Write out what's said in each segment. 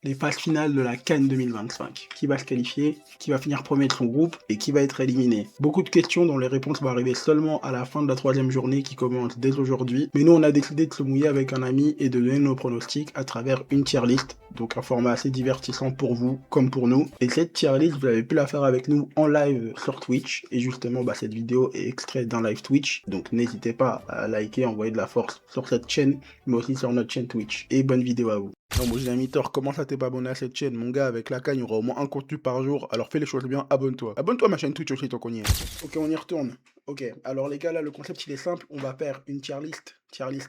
les phases finales de la CAN 2025. Qui va se qualifier, qui va finir premier de son groupe et qui va être éliminé. Beaucoup de questions dont les réponses vont arriver seulement à la fin de la troisième journée qui commence dès aujourd'hui. Mais nous, on a décidé de se mouiller avec un ami et de donner nos pronostics à travers une tier list. Donc un format assez divertissant pour vous comme pour nous. Et cette tier list, vous avez pu la faire avec nous en live sur Twitch. Et justement, cette vidéo est extraite d'un live Twitch. Donc n'hésitez pas à liker, envoyer de la force sur cette chaîne, mais aussi sur notre chaîne Twitch. Et bonne vidéo à vous. Non, mon ami Thor, comment ça t'es pas abonné à cette chaîne? Mon gars, avec la cagne, il y aura au moins un contenu par jour. Alors fais les choses bien, abonne-toi. Abonne-toi à ma chaîne Twitch aussi, tant qu'on y est. Ok, on y retourne. Ok, alors les gars, là, le concept, il est simple. On va faire une tier list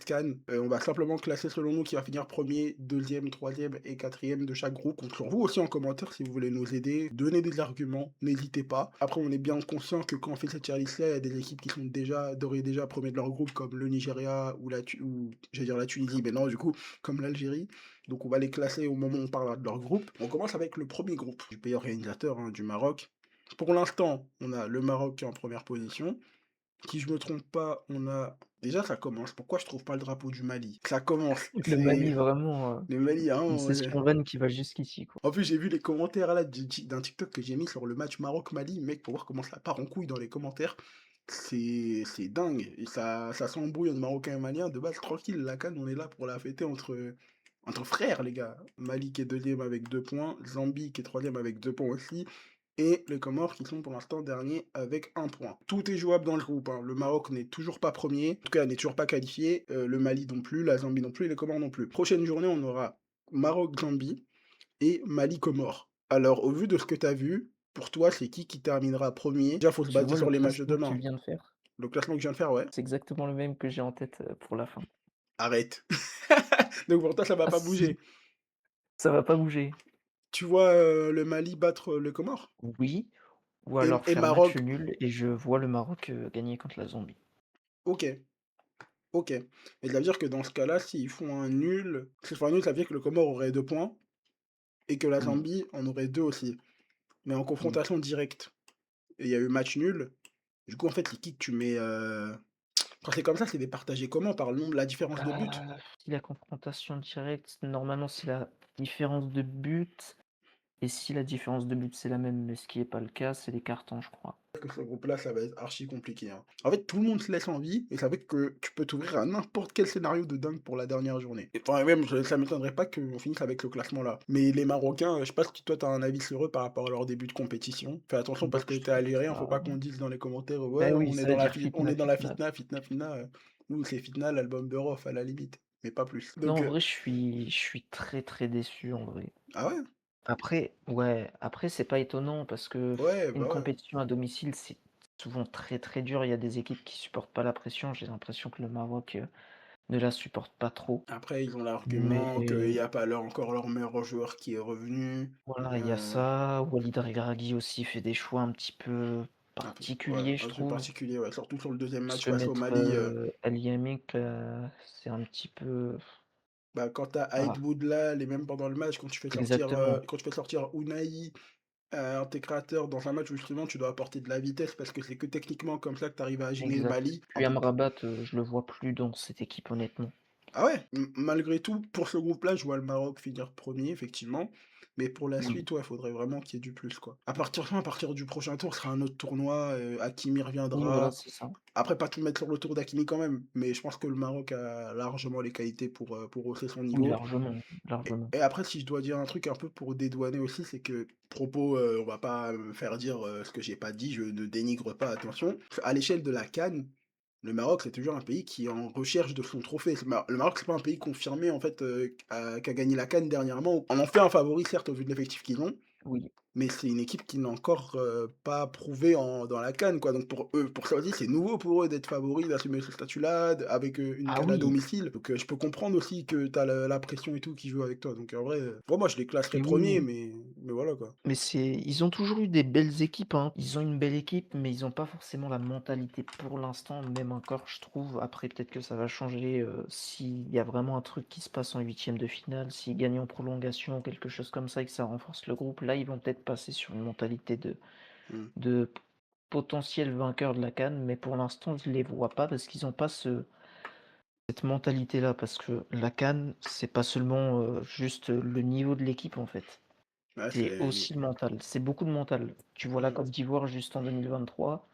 Cannes. On va simplement classer selon nous qui va finir premier, deuxième, troisième et quatrième de chaque groupe. Compte sur vous aussi en commentaire si vous voulez nous aider. Donnez des arguments, n'hésitez pas. Après, on est bien conscient que quand on fait cette tier list-là, il y a des équipes qui sont d'ores et déjà premiers de leur groupe, comme le Nigeria ou j'allais dire la Tunisie, mais non, du coup, comme l'Algérie. Donc on va les classer au moment où on parlera de leur groupe. On commence avec le premier groupe du pays organisateur, du Maroc. Pour l'instant, on a le Maroc qui est en première position. Si je me trompe pas, on a... Déjà, ça commence. Pourquoi je trouve pas le drapeau du Mali? Ça commence. Le C'est Mali vraiment, le Mali, hein. une session vanne qui va jusqu'ici, quoi. En plus, j'ai vu les commentaires là d'un TikTok que j'ai mis sur le match Maroc-Mali. Mec, pour voir comment ça part en couille dans les commentaires. C'est dingue. Et ça s'embrouille entre Marocains et Maliens. De base, tranquille, la CAN, on est là pour la fêter entre frères, les gars. Mali qui est deuxième avec 2 points, Zambie qui est troisième avec 2 points aussi, et les Comores qui sont pour l'instant derniers avec 1 point. Tout est jouable dans le groupe, hein. Le Maroc n'est toujours pas premier, en tout cas n'est toujours pas qualifié, le Mali non plus, la Zambie non plus et les Comores non plus. Prochaine journée, on aura Maroc-Zambie et Mali-Comores. Alors, au vu de ce que tu as vu, pour toi, c'est qui terminera premier? Déjà, faut se Tu baser vois sur le les matchs de classement que tu demain. viens de faire? Le classement que je viens de faire, ouais. C'est exactement le même que j'ai en tête, pour la fin. Arrête. Donc pour toi, ça va Ah pas si, bouger. ça va pas bouger. Tu vois le Mali battre le Comores? Oui, ou Et, alors et faire match Maroc. nul et je vois le Maroc, gagner contre la Zambie. Ok, ok. Et ça veut dire que dans ce cas-là, s'ils font un nul, s'ils font un nul, ça veut dire que le Comore aurait 2 points et que la Mmh, Zambie en aurait deux aussi. Mais en mmh. confrontation directe. Et il y a eu match nul. Du coup, en fait, les kicks, tu mets. Quand c'est comme ça, c'est départagé comment? Par le nombre, la différence de but? Si la confrontation directe, normalement, c'est la différence de but et si la différence de but, c'est la même, mais ce qui est pas le cas, c'est les cartons, je crois. Que ce groupe-là, ça va être archi compliqué, hein. En fait, tout le monde se laisse en vie et ça fait que tu peux t'ouvrir à n'importe quel scénario de dingue pour la dernière journée. Et enfin, même, ça m'étonnerait pas qu'on finisse avec ce classement-là. Mais les Marocains, je sais pas si toi, t'as un avis sur eux par rapport à leur début de compétition. Fais attention Bah, parce que je t'es trouve algérien, faut ça pas qu'on dise dans les commentaires, bah ouais, oui, ça veut dire on fitna, est dans la fitna. fitna, fitna, fitna. Nous, c'est fitna, l'album de Rof à la limite, mais pas plus. Non, Donc, en vrai, je suis très, très déçu, en vrai. ah ouais? Après ouais, après c'est pas étonnant parce que Ouais, une bah ouais. compétition à domicile, c'est souvent très, très dur. Il y a des équipes qui supportent pas la pression. J'ai l'impression que le Maroc, ne la supporte pas trop. Après, ils ont l'argument qu'il Mais y a pas encore leur meilleur joueur qui est revenu. voilà, il y a ça. Walid Regragui aussi fait des choix un petit peu Ouais, particuliers, je un truc trouve. particulier, ouais, surtout sur le deuxième match Se face au mettre, Mali. El Yamiq, c'est un petit peu Quand tu as Aïd voilà, Boudlal et même pendant le match, exactement. quand tu fais sortir Ounahi, un de tes créateurs dans un match où justement tu dois apporter de la vitesse parce que c'est que techniquement comme ça que tu arrives à gêner le Exact. Mali. Un Puis peu. Amrabat, je le vois plus dans cette équipe, honnêtement. Ah ouais, malgré tout, pour ce groupe-là, je vois le Maroc finir premier, effectivement. Mais pour la Oui. suite, ouais, faudrait vraiment qu'il y ait du plus, quoi. À partir du prochain tour, ce sera un autre tournoi, Hakimi Oui, voilà, reviendra. c'est ça. Après, pas tout mettre sur le tour d'Hakimi quand même, mais je pense que le Maroc a largement les qualités pour hausser son Oui, niveau. largement, Et largement. et après, si je dois dire un truc un peu pour dédouaner aussi, c'est que propos, on va pas me faire dire, ce que j'ai pas dit, je ne dénigre pas, attention. À l'échelle de la CAN, le Maroc, c'est toujours un pays qui est en recherche de son trophée. Le Maroc, c'est pas un pays confirmé en fait, qui a gagné la CAN dernièrement. On en fait un favori certes au vu de l'effectif qu'ils ont, Oui. mais c'est une équipe qui n'a encore, pas prouvé dans la CAN, quoi. Donc pour eux, pour ça aussi, c'est nouveau pour eux d'être favoris, d'assumer ce statut-là, avec, une Ah CAN à oui, domicile. Donc, je peux comprendre aussi que tu as la pression et tout qui joue avec toi. Donc en vrai, pour moi, je les classerais et oui, premiers, oui. mais voilà, quoi. Mais ils ont toujours eu des belles équipes, hein. Ils ont une belle équipe, mais ils ont pas forcément la mentalité pour l'instant, même encore, je trouve. Après, peut-être que ça va changer, s'il y a vraiment un truc qui se passe en huitième de finale, s'ils gagnent en prolongation ou quelque chose comme ça et que ça renforce le groupe. Là, ils vont peut-être passer sur une mentalité Mmh. de potentiel vainqueur de la CAN, mais pour l'instant, je les vois pas parce qu'ils ont pas cette mentalité-là parce que la CAN, c'est pas seulement, juste, le niveau de l'équipe, en fait. Ouais, C'est c'est aussi le mental, c'est beaucoup de mental. Tu vois la mmh. Côte d'Ivoire juste en 2023,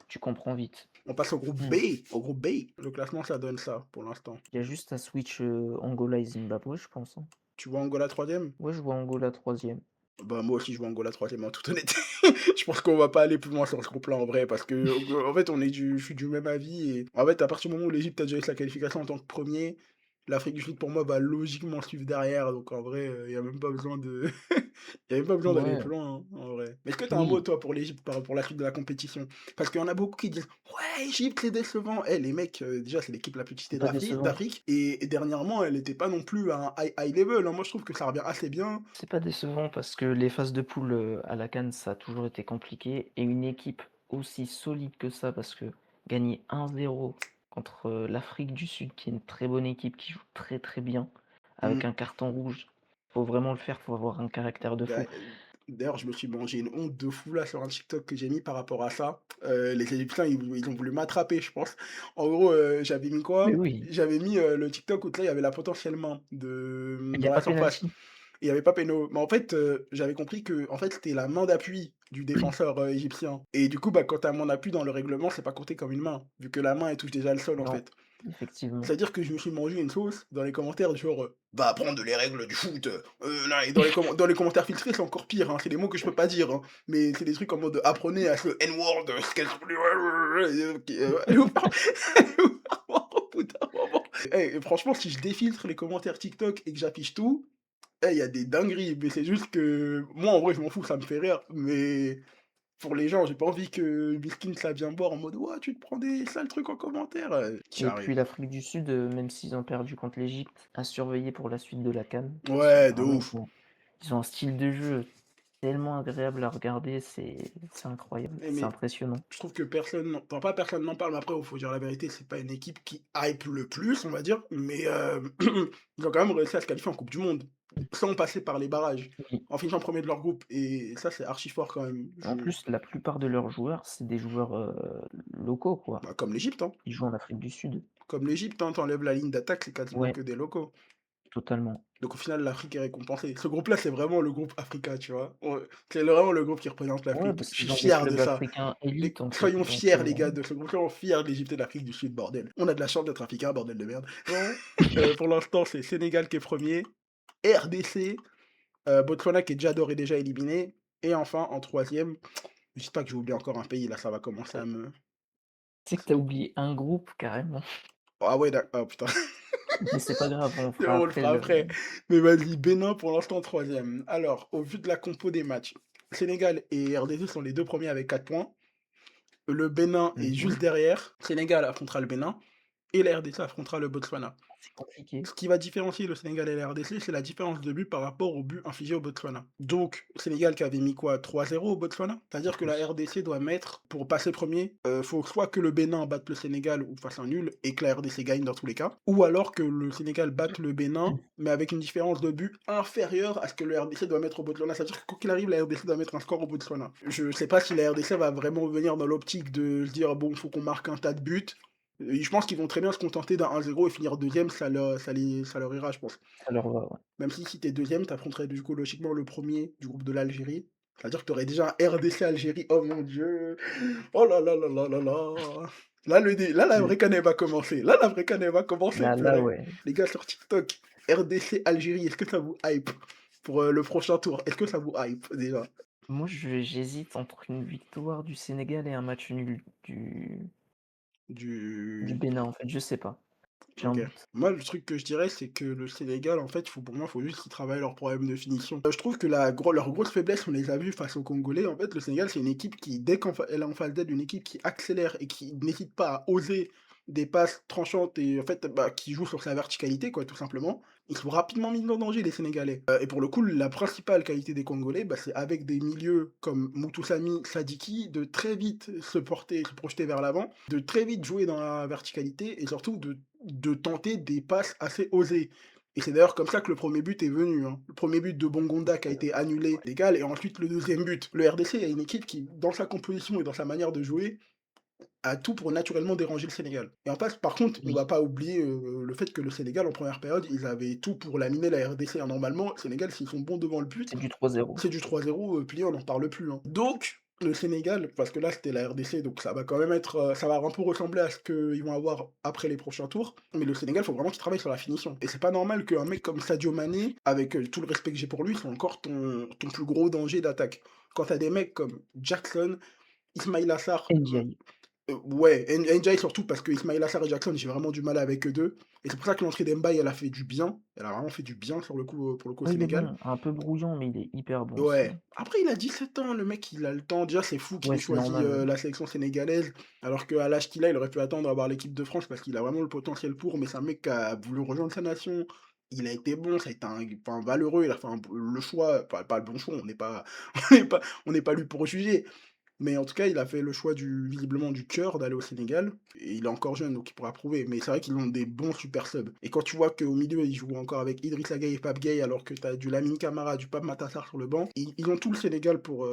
tu comprends vite. On passe au groupe B. Mmh. Au groupe B, le classement, ça donne ça, pour l'instant. Il y a juste à switch, Angola et Zimbabwe, je pense, hein. Tu vois Angola 3e? Ouais, je vois Angola 3e. Bah, moi aussi, je vois Angola 3e en toute honnêteté. Je pense qu'on va pas aller plus loin sur ce groupe-là, en vrai, parce que, en fait, je suis du même avis et en fait, à partir du moment où l'Égypte a déjà eu sa qualification en tant que premier, l'Afrique du Sud, pour moi, va logiquement suivre derrière, donc en vrai, il y a même pas besoin de il y a même pas besoin d'aller Ouais, plus loin, hein, en vrai. Mais est-ce que tu as un mot, oui, toi, pour l'Égypte, pour la suite de la compétition? Parce qu'il y en a beaucoup qui disent: «Ouais, Égypte, c'est décevant». Eh, les mecs, déjà, c'est l'équipe la plus c'est cheatée pas décevant. d'Afrique et dernièrement, elle était pas non plus à un high level, hein. Moi, je trouve que ça revient assez bien. C'est pas décevant parce que les phases de poule, à la CAN, ça a toujours été compliqué et une équipe aussi solide que ça parce que gagner 1-0 contre, l'Afrique du Sud qui est une très bonne équipe qui joue très, très bien avec Mmh. un carton rouge, faut vraiment le faire, faut avoir un caractère de fou. D'ailleurs, je me suis mangé une honte de fou là sur un TikTok que j'ai mis par rapport à ça. Les Égyptiens, ils ont voulu m'attraper, je pense. En gros, j'avais mis Mais quoi? oui, J'avais mis, le TikTok où tu sais, il y avait la potentielle main il y a dans la pas surface pénalty. et il y avait pas péno. Mais en fait, j'avais compris que en fait, c'était la main d'appui du défenseur, égyptien et du coup, bah, quand tu as main d'appui dans le règlement, c'est pas compté comme une main, vu que la main, elle touche déjà le sol, en Non, fait. effectivement. C'est-à-dire que je me suis mangé une sauce dans les commentaires du genre, «Va apprendre les règles du foot», non et dans les commentaires filtrés, c'est encore pire, hein, c'est des mots que je peux pas dire, hein, mais c'est des trucs en mode: «Apprenez à ce N-word, allez vous faire allez vous faire voir au bout d'un moment». Eh, franchement, si je défiltre les commentaires TikTok et que j'affiche tout, eh, il y a des dingueries, mais c'est juste que moi, en vrai, je m'en fous, ça me fait rire, mais pour les gens, j'ai pas envie que Biskin ça vienne boire en mode: «Ouais, tu te prends des sales trucs en commentaire», Et j'arrive. puis l'Afrique du Sud, même s'ils ont perdu contre l'Égypte, à surveiller pour la suite de la CAN parce Ouais, de qu'apparemment ouf. ils ont un style de jeu tellement agréable à regarder, c'est incroyable, c'est Mais impressionnant. je trouve que pas personne n'en parle, mais après, il faut dire la vérité, c'est pas une équipe qui hype le plus, on va dire, mais ils ont quand même réussi à se qualifier en coupe du monde, sans passer par les barrages, Oui. en finissant premier de leur groupe et ça, c'est archi fort quand même. En plus, la plupart de leurs joueurs, c'est des joueurs, locaux, quoi. Bah, comme l'Égypte, hein, Ils jouent en Afrique du Sud. comme l'Égypte, hein, tu la ligne d'attaque, c'est quasiment Ouais, que des locaux. totalement. Donc au final, l'Afrique est récompensée. Ce groupe-là, c'est vraiment le groupe Africa, tu vois? Ouais, c'est vraiment le groupe qui représente Ouais, l'Afrique. parce Je suis qu'ils ont des fier de clubs ça. africains élites, en fait, Soyons donc fiers, les gars, de ce groupe. Soyons fiers de l'Égypte et de l'Afrique du Sud, bordel. On a de la chance d'être africain, bordel de merde. Bon, pour l'instant, c'est Sénégal qui est premier, RDC, Botswana qui est déjà d'ores et déjà éliminé, et enfin, en troisième, j'espère pas que j'ai oublié encore un pays, là, ça va commencer à me... tu sais que tu as oublié un groupe carrément, Ah ouais, oh putain, mais c'est pas grave, on c'est fera bon, on le après fera le après. Mais vas-y, Bénin pour l'instant troisième. Alors, au vu de la compo des matchs, Sénégal et RDC sont les deux premiers avec 4 points. Le Bénin est mmh juste derrière. Sénégal affrontera le Bénin et la RDC affrontera le Botswana. c'est compliqué. Ce qui va différencier le Sénégal et la RDC, c'est la différence de but par rapport au but infligé au Botswana. Donc, Sénégal qui avait mis quoi? 3-0 au Botswana? C'est-à-dire que la Oui. RDC doit mettre, pour passer premier, faut soit que le Bénin batte le Sénégal ou fasse un nul et que la RDC gagne dans tous les cas, ou alors que le Sénégal batte le Bénin, mais avec une différence de but inférieure à ce que le RDC doit mettre au Botswana. C'est-à-dire que quoi qu'il arrive, la RDC doit mettre un score au Botswana. Je sais pas si la RDC va vraiment venir dans l'optique de se dire, bon, il faut qu'on marque un tas de buts. Je pense qu'ils vont très bien se contenter d'un 1-0 et finir deuxième, ça leur ira, je pense. Ça leur va, ouais. Même si tu es 2e, tu affronterais du coup logiquement le premier du groupe de l'Algérie. C'est-à-dire que tu aurais déjà un RDC Algérie. Oh mon Dieu! Oh là là là là là là! Là, la vraie L canne, elle va commencer. Là, la vraie canne, elle va commencer, là, purée. ouais. Les gars, sur TikTok, RDC Algérie, est-ce que ça vous hype pour, le prochain tour? Est-ce que ça vous hype déjà? Moi, j'hésite entre une victoire du Sénégal et un match nul du Du Bénin, en fait, je sais pas. J'ai un OK. doute. Moi, le truc que je dirais, c'est que le Sénégal, en fait, pour moi, il faut juste qu'ils travaillent leur problème de finition. Je trouve que leur grosse faiblesse, on les a vues face aux Congolais. En fait, le Sénégal, c'est une équipe qui, dès qu'elle est en phase d'aide, une équipe qui accélère et qui n'hésite pas à oser des passes tranchantes et en fait, bah, qui joue sur sa verticalité, quoi, tout simplement. Ils sont rapidement mis en danger, les Sénégalais. Et pour le coup, la principale qualité des Congolais, bah, c'est avec des milieux comme Mutusami, Sadiki, de très vite se projeter vers l'avant, de très vite jouer dans la verticalité et surtout de tenter des passes assez osées. Et c'est d'ailleurs comme ça que le premier but est venu, hein. Le premier but de Bongonda qui a été annulé légal et ensuite le deuxième but. Le RDC a une équipe qui, dans sa composition et dans sa manière de jouer, a tout pour naturellement déranger le Sénégal. Et en face, par contre, on Oui, va pas oublier, le fait que le Sénégal, en première période, ils avaient tout pour laminer la RDC, hein. Normalement, le Sénégal, s'ils sont bons devant le but, c'est du 3-0. c'est du 3-0, plié, on n'en parle plus, hein. Donc, le Sénégal, parce que là, c'était la RDC, donc ça va quand même être, ça va un peu ressembler à ce qu'ils vont avoir après les prochains tours. Mais le Sénégal, faut vraiment qu'il travaille sur la finition. Et c'est pas normal qu'un mec comme Sadio Mané, avec tout le respect que j'ai pour lui, soit encore ton plus gros danger d'attaque. Quand t'as des mecs comme Jackson, Ismaïla Sarr, NDI. ouais, NJ surtout parce que Ismaïla Sarr et Jackson, j'ai vraiment du mal avec eux deux. Et c'est pour ça que l'entrée d'Mbaye, elle a fait du bien. Elle a vraiment fait du bien sur le coup, pour le coup au Oui, il est Sénégal. bon, un peu brouillon, mais il est hyper bon aussi, Ouais. hein. Après, il a 17 ans, le mec, il a le temps. Déjà, c'est fou qu'il Ouais, ait c'est choisi normal, ouais. la sélection sénégalaise, alors qu'à l'âge qu'il a, il aurait pu attendre à voir l'équipe de France parce qu'il a vraiment le potentiel pour. Mais c'est un mec qui a voulu rejoindre sa nation. Il a été bon, ça a été enfin, valeureux. Il a fait le choix, pas le bon choix. On n'est pas lui pour juger. Mais en tout cas, il a fait le choix visiblement du cœur d'aller au Sénégal. Et il est encore jeune, donc il pourra prouver. Mais c'est vrai qu'ils ont des bons super subs. Et quand tu vois qu'au milieu, ils jouent encore avec Idrissa Gueye et Pape Gueye, alors que tu as du Lamine Camara, du Pape Matar sur le banc, ils ont tout le Sénégal pour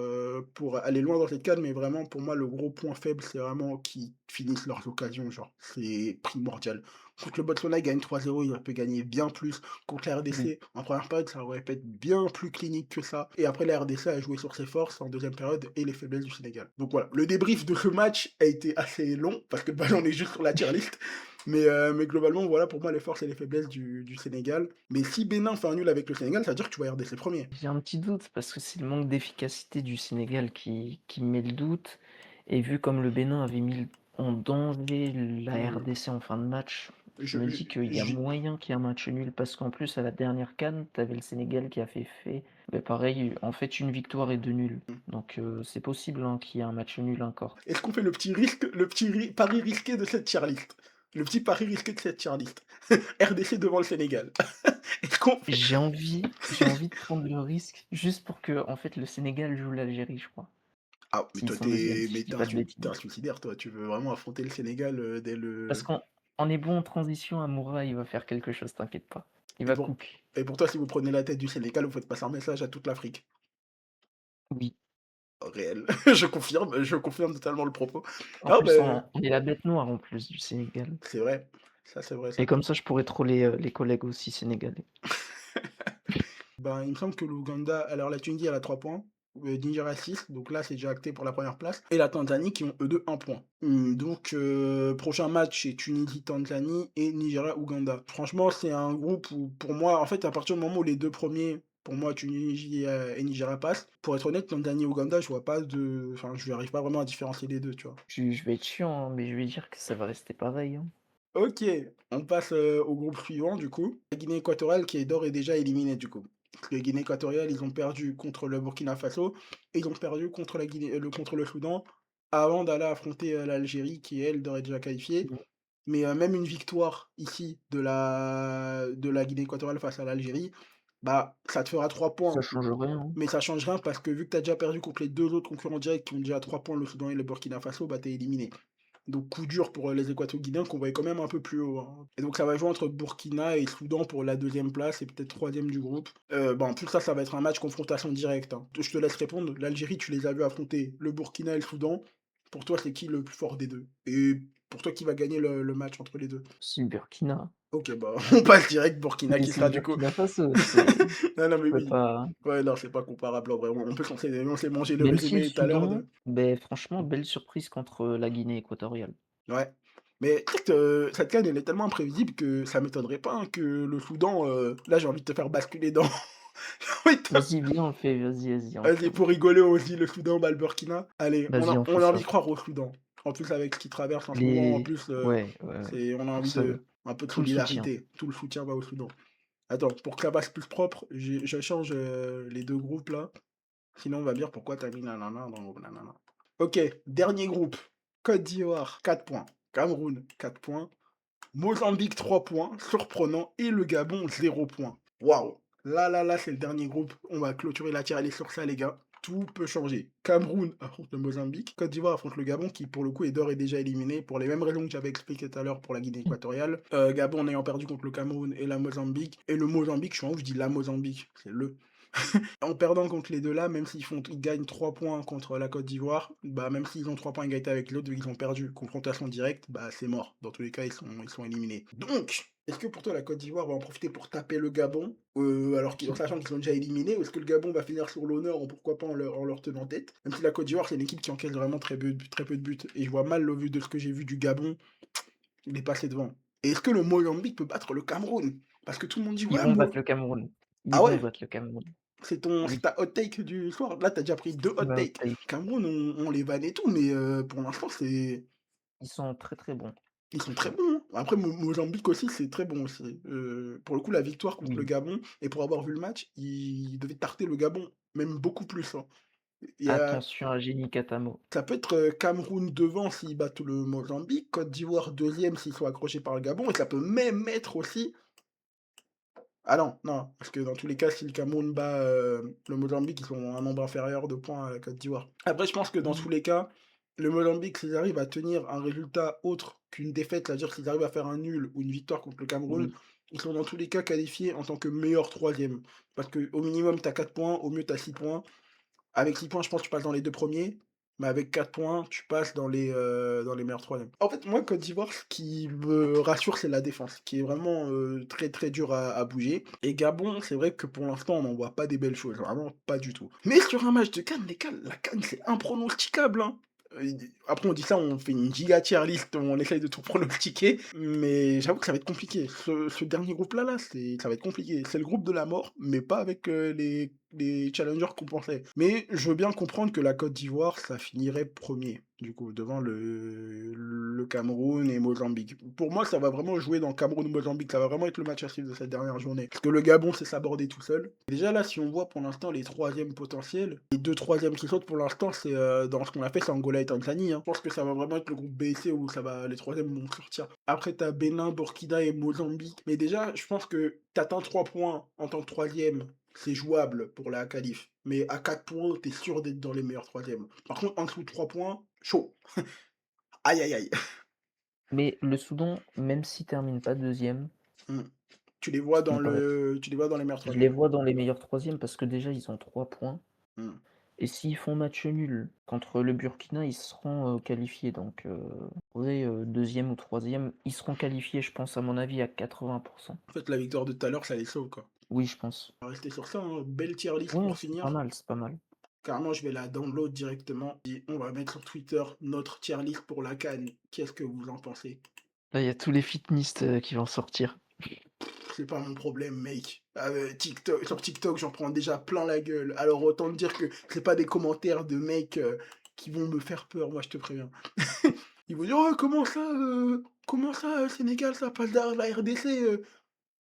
aller loin dans cette canne. Mais vraiment, pour moi, le gros point faible, c'est vraiment qu'ils finissent leurs occasions. Genre, c'est primordial. Contre le Botswana, il gagne 3-0, il aurait pu gagner bien plus. Contre la Oui. RDC, en première période, ça aurait pu être bien plus clinique que ça. Et après, la RDC a joué sur ses forces en deuxième période et les faiblesses du Sénégal. Donc voilà, le débrief de ce match a été assez long, parce que bah, j'en ai juste sur la tier list. Mais globalement, voilà pour moi les forces et les faiblesses du Sénégal. Mais si Bénin fait un nul avec le Sénégal, ça veut dire que tu vas RDC premier. J'ai un petit doute parce que c'est le manque d'efficacité du Sénégal qui me met le doute. Et vu comme le Bénin avait mis en danger la Euh, RDC en fin de match, je je, me dis qu'il y a je- moyen qu'il y ait un match nul parce qu'en plus, à la dernière CAN, t'avais le Sénégal qui a fait mais pareil, en fait, une victoire et deux nuls. Donc c'est possible hein, qu'il y ait un match nul encore. Est-ce qu'on fait le petit risque, pari risqué de cette tier list? Le petit pari risqué de cette tier list. RDC devant le Sénégal. Est-ce qu'on fait... J'ai envie de prendre le risque juste pour que en fait le Sénégal joue l'Algérie, je crois. Ah, mais S'ils toi, sont deuxièmes, si je mais dis pas de t'es un bêtises. suicidaire, toi. Tu veux vraiment affronter le Sénégal dès Parce le... qu'on est bon en transition, Amoura, il va faire quelque chose, t'inquiète pas. Il Et va pour... cook. Et pour toi, si vous prenez la tête du Sénégal, vous faites passer un message à toute l'Afrique. Oui. Réel. Je confirme totalement le propos. En Ah, plus, ben, on est la bête noire en plus du Sénégal. c'est vrai. Ça, c'est vrai, Et ça. comme ça, je pourrais troller les collègues aussi sénégalais. Ben, il me semble que l'Ouganda, alors la Tunisie, elle a 3 points. Nigeria 6, donc là c'est déjà acté pour la première place. Et la Tanzanie qui ont eux deux 1 point. Donc prochain match c'est Tunisie-Tanzanie et Nigeria-Ouganda. Franchement c'est un groupe où pour moi, en fait à partir du moment où les deux premiers, pour moi Tunisie et Nigeria passent, pour être honnête, Tanzanie et Ouganda, je vois pas de. Enfin je n'arrive pas vraiment à différencier les deux, tu vois. Je vais être chiant, hein, mais je vais dire que ça va rester pareil, hein. Ok, on passe au groupe suivant du coup. La Guinée équatoriale qui est d'ores et déjà éliminée du coup. Parce que la Guinée équatoriale, ils ont perdu contre le Burkina Faso et ils ont perdu contre contre le Soudan avant d'aller affronter l'Algérie qui elle d'ores et déjà qualifiée. Mmh. Mais même une victoire ici de la Guinée équatoriale face à l'Algérie, bah ça te fera 3 Ça points. change rien, hein. Mais ça change rien parce que vu que tu as déjà perdu contre les deux autres concurrents directs qui ont déjà 3 points, le Soudan et le Burkina Faso, bah t'es éliminé. Donc coup dur pour les Équato-Guinéens qu'on voyait quand même un peu plus haut, hein. Et donc ça va jouer entre Burkina et Soudan pour la deuxième place et peut-être troisième du groupe. Bah, en plus ça va être un match confrontation directe, hein. Je te laisse répondre. L'Algérie, tu les as vus affronter le Burkina et le Soudan. Pour toi, c'est qui le plus fort des deux? Et pour toi, qui va gagner le match entre les deux? C'est le Burkina. Ok, bah on passe direct Burkina Mais qui c'est le sera du coup. Burkina Faso, c'est Non, non, tu mais peux oui. pas Ouais, non, c'est pas comparable en vrai. En plus, on s'est mangé le même si le résumé tout à l'heure Soudan, de. beh, franchement, belle surprise contre la Guinée équatoriale. Ouais. Mais tu sais que cette CAN, elle est tellement imprévisible que ça m'étonnerait pas, hein, que le Soudan, là, j'ai envie de te faire basculer dans j'ai envie de te Vas-y, viens, on le fait, vas-y, on le fait, vas-y, on le pour fait. rigoler, on se dit le Soudan bat le Burkina. Allez, Vas-y, on on fait a envie de ça. croire au Soudan. En plus, avec ce qu'il traverse en ce moment, en Les plus, ouais, ouais, ouais, c'est on a pour envie ce de un peu de tout le soutien. solidarité. Tout le soutien va au Soudan. Attends, pour que ça passe plus propre, je change, les 2 groupes là, sinon on va me dire: «Pourquoi tu as mis nanana dans le nanana». OK, dernier groupe. Côte d'Ivoire, 4 points. Cameroun, 4 points. Mozambique 3 points, surprenant, et le Gabon 0 points. Waouh! Là, c'est le dernier groupe. On va clôturer la tier list sur ça, les gars. Tout peut changer. Cameroun affronte le Mozambique. Côte d'Ivoire affronte le Gabon, qui pour le coup est d'ores et déjà éliminé, pour les mêmes raisons que j'avais expliquées tout à l'heure pour la Guinée équatoriale. Gabon ayant perdu contre le Cameroun et la Mozambique. Et le Mozambique, je suis en haut, je dis la Mozambique. C'est le. En perdant contre les 2 là, même ils gagnent 3 points contre la Côte d'Ivoire, bah, même s'ils ont 3 points égalité avec l'autre, vu qu'ils ont perdu, confrontation directe, bah, c'est mort. Dans tous les cas, ils sont éliminés. Donc, est-ce que pour toi la Côte d'Ivoire va en profiter pour taper le Gabon, en sachant qu'ils sont déjà éliminés? Ou est-ce que le Gabon va finir sur l'honneur ou pourquoi pas en leur tenant tête? Même si la Côte d'Ivoire, c'est une équipe qui encaisse vraiment très peu de buts et je vois mal, au vu de ce que j'ai vu du Gabon, les passer devant. Et est-ce que le Mozambique peut battre le Cameroun? Parce que tout le monde dit: Ils «Ouais, vont battre le Cameroun. Ils ah vont ouais? battre le Cameroun. C'est Oui, ta hot take du soir? Là, tu as déjà pris 2 hot c'est ma hot takes. take. Cameroun, on les vanne et tout, mais pour l'instant, Ils sont très, très bons. ils sont très bons, hein. Après Mozambique aussi, c'est très bon aussi. Pour le coup, la victoire contre le Oui. Gabon et pour avoir vu le match, ils devaient tarter le Gabon, même beaucoup plus, hein. Il y a Attention à Geni Katamo. Ça peut être, Cameroun devant s'ils battent le Mozambique, Côte d'Ivoire 2e s'ils sont accrochés par le Gabon et ça peut même être aussi. Ah non, non, parce que dans tous les cas, si le Cameroun bat, le Mozambique, ils ont un nombre inférieur de points à la Côte d'Ivoire. Après, je pense que dans tous Oui, les cas, le Mozambique, s'ils arrivent à tenir un résultat autre qu'une défaite, c'est-à-dire s'ils arrivent à faire un nul ou une victoire contre le Cameroun, oui. ils sont dans tous les cas qualifiés en tant que meilleur troisième. Parce qu'au minimum, tu as 4 points, au mieux, tu as 6 points. Avec 6 points, je pense que tu passes dans les 2 premiers, mais avec 4 points, tu passes dans les meilleurs troisièmes. En fait, moi, Côte d'Ivoire, ce qui me rassure, c'est la défense, qui est vraiment, très, très dure à bouger et Gabon, c'est vrai que pour l'instant, on n'en voit pas des belles choses, vraiment pas du tout. Mais sur un match de CAN, la CAN, c'est impronosticable, hein. Après on dit ça, on fait une giga tier list, on essaye de tout pronostiquer, mais j'avoue que ça va être compliqué. Ce dernier groupe-là, ça va être compliqué. C'est le groupe de la mort, mais pas avec, les challengers qu'on pensait. Mais je veux bien comprendre que la Côte d'Ivoire, ça finirait premier du coup, devant le Cameroun et Mozambique. Pour moi, ça va vraiment jouer dans Cameroun-Mozambique, ça va vraiment être le match à suivre de cette dernière journée. Parce que le Gabon sait s'aborder tout seul. Déjà là, si on voit pour l'instant les troisièmes potentiels, les 2 troisièmes qui sautent pour l'instant, c'est, dans ce qu'on a fait, c'est Angola et Tanzanie, hein. Je pense que ça va vraiment être le groupe B et C où les troisièmes vont sortir. Après, tu as Bénin, Burkina et Mozambique. Mais déjà, je pense que tu atteins 3 points en tant que troisième, c'est jouable pour la qualif. Mais à 4 points, tu es sûr d'être dans les meilleurs troisièmes. Par contre, en dessous de 3 points, chaud. Aïe, aïe, aïe. Mais le Soudan, même s'il termine pas deuxième, Mmh. ce qui me paraît Tu les vois dans les meilleurs je les troisièmes. vois dans les meilleurs troisièmes parce que déjà ils ont 3 points Mmh. et s'ils font match nul contre le Burkina, ils seront, qualifiés donc ouais, 2e ou troisième, ils seront qualifiés, je pense, à mon avis, à 80. En fait, la victoire de tout à l'heure, ça les sauve, quoi. Oui, je pense. On va rester sur ça, hein. Belle tier list Ouais, pour c'est pas finir. mal, c'est pas mal. Carrément, je vais la download directement et on va mettre sur Twitter notre tier list pour la CAN. Qu'est-ce que vous en pensez? Là, il y a tous les fitnistes, qui vont sortir. C'est pas mon problème, mec. Sur TikTok, j'en prends déjà plein la gueule. Alors autant te dire que c'est pas des commentaires de mecs qui vont me faire peur, moi je te préviens. Ils vont dire: «Oh, comment ça, Sénégal, ça passe derrière la RDC,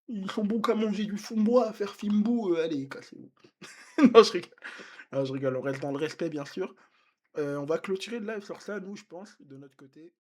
ils sont bons qu'à manger du fumbois, à faire Fimbo, allez, cassez-vous». Non, je rigole. Non, je rigole, on reste dans le respect, bien sûr. On va clôturer le live sur ça, nous, je pense, de notre côté.